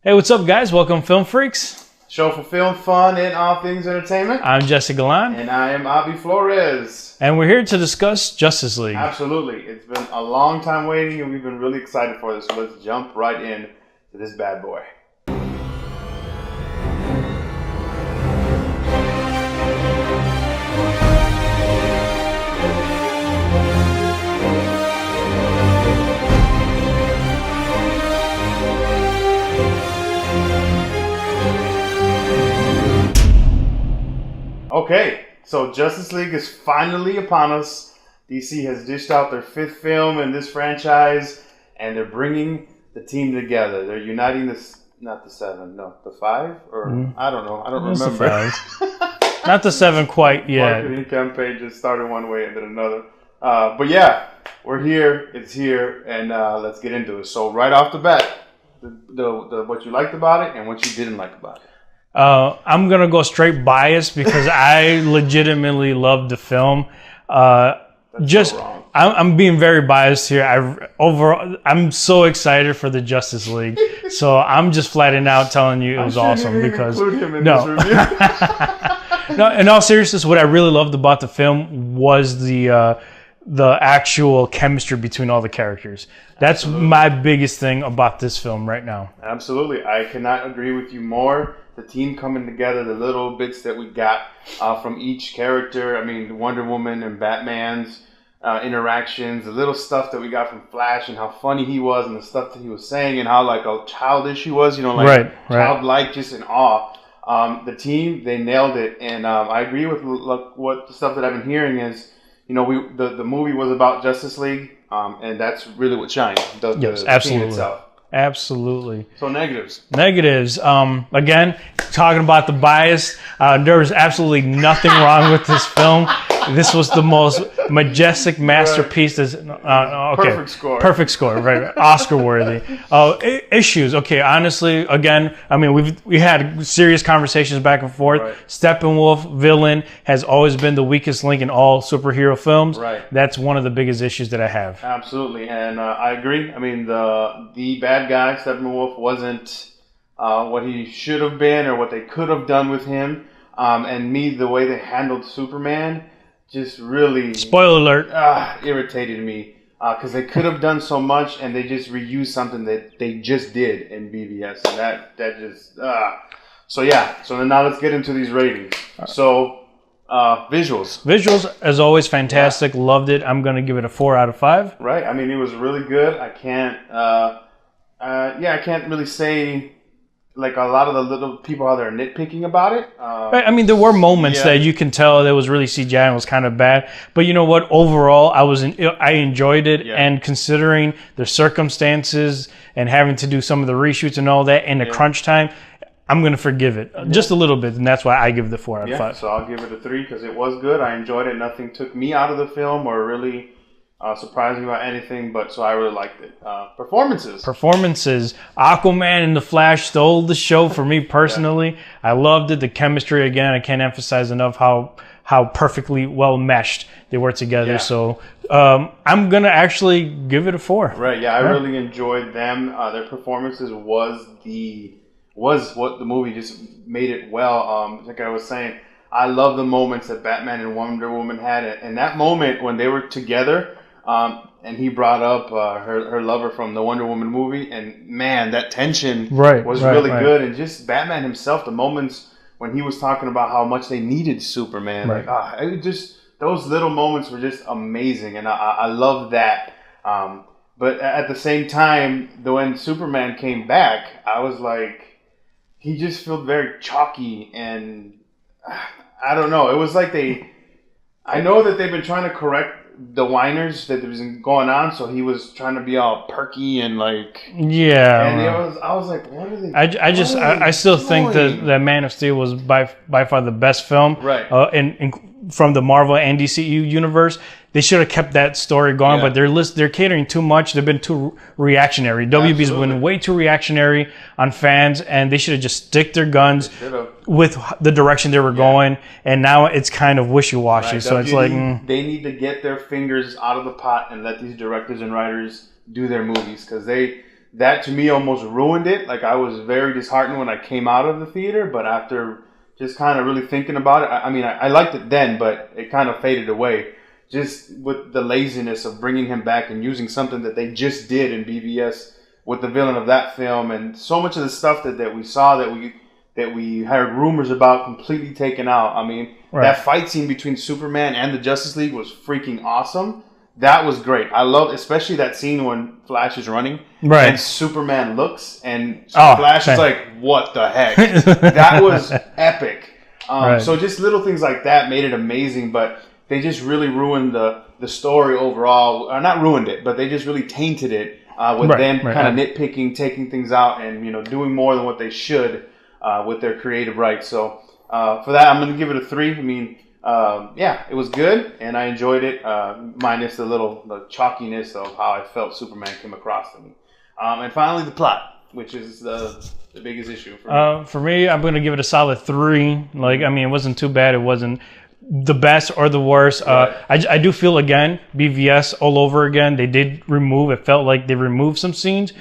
Hey, what's up, guys? Welcome, Film Freaks. Show for film, fun, and all things entertainment. I'm Jesse Galan. And I am Avi Flores. And we're here to discuss Justice League. Absolutely. It's been a long time waiting, and we've been really excited for this. So let's jump right in to this bad boy. Okay, so Justice League is finally upon us. DC has dished out their fifth film in this franchise, and they're bringing the team together. They're uniting the five? Or I don't know. I don't remember. Not the seven quite yet. Marketing campaign just started one way and then another. But yeah, we're here. It's here, and let's get into it. So right off the bat, the what you liked about it and what you didn't like about it. I'm going to go straight bias because I legitimately loved the film. I'm being very biased here. I'm so excited for the Justice League. So I'm just flatting out telling you it was awesome because include him in this review. No, in all seriousness, what I really loved about the film was the actual chemistry between all the characters. That's Absolutely. My biggest thing about this film right now. Absolutely. I cannot agree with you more. The team coming together, the little bits that we got from each character. I mean, Wonder Woman and Batman's interactions, the little stuff that we got from Flash and how funny he was and the stuff that he was saying and how like a childish he was, childlike, just in awe. The team, they nailed it. And I agree with what the stuff that I've been hearing is, the movie was about Justice League, and that's really what shined. Yes, absolutely. Team itself. Absolutely. So negatives. Again, talking about the bias, there was absolutely nothing wrong with this film. This was the most majestic masterpiece. Perfect score. Perfect score, right? Oscar worthy. Issues. Okay, honestly, again, I mean, we had serious conversations back and forth. Right. Steppenwolf villain has always been the weakest link in all superhero films. Right. That's one of the biggest issues that I have. Absolutely, and I agree. I mean, the bad guy, Steppenwolf, wasn't what he should have been or what they could have done with him. And the way they handled Superman just really... Spoiler alert. Irritated me. Because they could have done so much and they just reused something that they just did in BVS. And that just... So yeah, so then now let's get into these ratings. So, visuals. Visuals, as always, fantastic. Yeah. Loved it. I'm going to give it a 4 out of 5. Right. I mean, it was really good. I can't really say... Like a lot of the little people out there nitpicking about it. Right. I mean, there were moments that you can tell that was really CGI and was kind of bad. But you know what? Overall, I enjoyed it. Yeah. And considering the circumstances and having to do some of the reshoots and all that in the crunch time, I'm going to forgive it just a little bit. And that's why I give it the 4 out of 5. So I'll give it a 3 because it was good. I enjoyed it. Nothing took me out of the film or really... surprised me about anything, so I really liked it. Performances. Aquaman and The Flash stole the show for me personally. Yeah. I loved it. The chemistry, again, I can't emphasize enough how perfectly well meshed they were together. Yeah. So I'm going to actually give it a 4. Right, yeah, I really enjoyed them. Their performances was what the movie just made it well. Like I was saying, I love the moments that Batman and Wonder Woman had. And that moment when they were together... and he brought up her lover from the Wonder Woman movie, and man, that tension was really good. And just Batman himself, the moments when he was talking about how much they needed Superman, those little moments were just amazing, and I love that. But at the same time, when Superman came back, I was like, he just felt very chalky, and I don't know. It was like I know that they've been trying to correct the whiners that was going on, so he was trying to be all perky and like and I was like, what are they I still think that Man of Steel was by far the best film from the Marvel and DCU universe. They should have kept that story going, but they're catering too much. They've been too reactionary. WB's been way too reactionary on fans, and they should have just stick their guns with the direction they were going. And now it's kind of wishy-washy. So it's like they need to get their fingers out of the pot and let these directors and writers do their movies, because they that to me almost ruined it. Like, I was very disheartened when I came out of the theater, but after just kind of really thinking about it, I mean, I liked it then, but it kind of faded away. Just with the laziness of bringing him back and using something that they just did in BVS with the villain of that film, and so much of the stuff that we saw that we heard rumors about completely taken out. I mean, that fight scene between Superman and the Justice League was freaking awesome. That was great. I love especially that scene when Flash is running and Superman looks and Flash is like, what the heck? That was epic. So just little things like that made it amazing, but they just really ruined the story overall. Or not ruined it, but they just really tainted it with them kind of nitpicking, taking things out, and doing more than what they should with their creative rights. So for that, I'm going to give it a 3. I mean, it was good, and I enjoyed it, minus the chalkiness of how I felt Superman came across to me. And finally, the plot, which is the biggest issue for me. For me, I'm going to give it a solid 3. Like, I mean, it wasn't too bad. It wasn't the best or the worst. I do feel, again, BVS all over again. They did remove, it felt like they removed some scenes.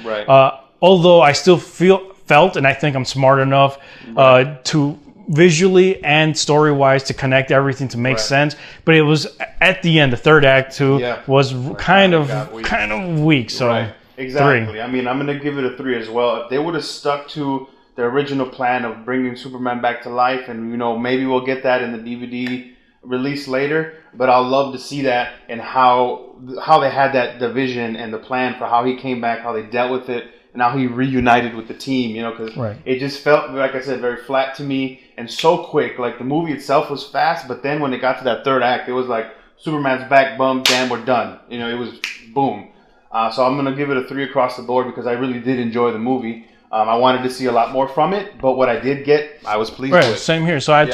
Although I still felt, and I think I'm smart enough to visually and story-wise to connect everything to make sense. But it was at the end, the third act too, was kind of weak. So exactly. 3. I mean, I'm going to give it a 3 as well. If they would have stuck to the original plan of bringing Superman back to life, and maybe we'll get that in the DVD release later, but I'll love to see that and how they had that division and the plan for how he came back, how they dealt with it, and how he reunited with the team, because it just felt, like I said, very flat to me and so quick. Like, the movie itself was fast, but then when it got to that third act, it was like Superman's back, bum, damn, we're done. It was boom. So I'm going to give it a 3 across the board because I really did enjoy the movie. I wanted to see a lot more from it, but what I did get, I was pleased with. Same here. So I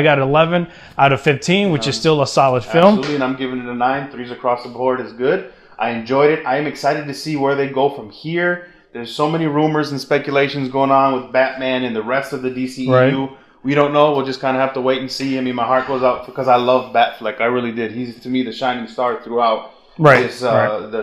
got 11 out of 15, which is still a solid film. Absolutely, and I'm giving it a 9. 3s across the board is good. I enjoyed it. I am excited to see where they go from here. There's so many rumors and speculations going on with Batman and the rest of the DCEU. We don't know. We'll just kind of have to wait and see. I mean, my heart goes out because I love Batfleck. I really did. He's, to me, the shining star throughout the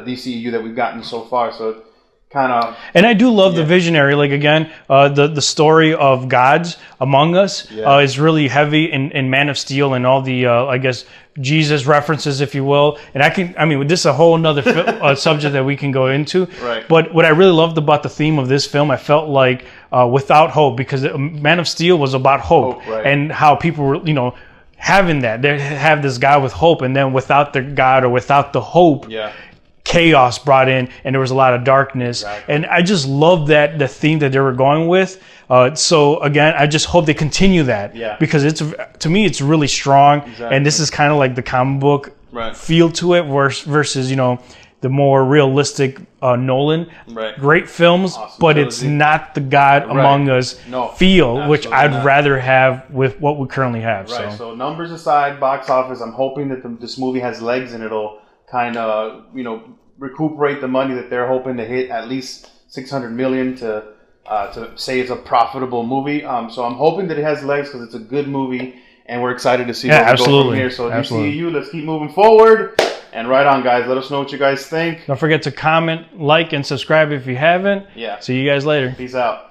DCEU that we've gotten so far. So kind of, and I do love the visionary. Like, again, the story of gods among us is really heavy in Man of Steel and all the I guess Jesus references, if you will. And I mean, this is a whole another subject that we can go into. But what I really loved about the theme of this film, I felt like Without Hope, because Man of Steel was about hope and how people were, having that. They have this guy with hope, and then without the God or without the hope, chaos brought in, and there was a lot of darkness. And I just love the theme that they were going with. So again, I just hope they continue that because to me it's really strong. And this is kind of like the comic book feel to it versus the more realistic Nolan. Great films, but it's not the God Among Us feel, which I'd rather have with what we currently have. So numbers aside, box office, I'm hoping that this movie has legs and it'll kind of recuperate the money that they're hoping to hit, at least $600 million to say it's a profitable movie. So I'm hoping that it has legs because it's a good movie, and we're excited to see where we go from here. So DCEU, let's keep moving forward. And right on, guys. Let us know what you guys think. Don't forget to comment, like, and subscribe if you haven't. See you guys later. Peace out.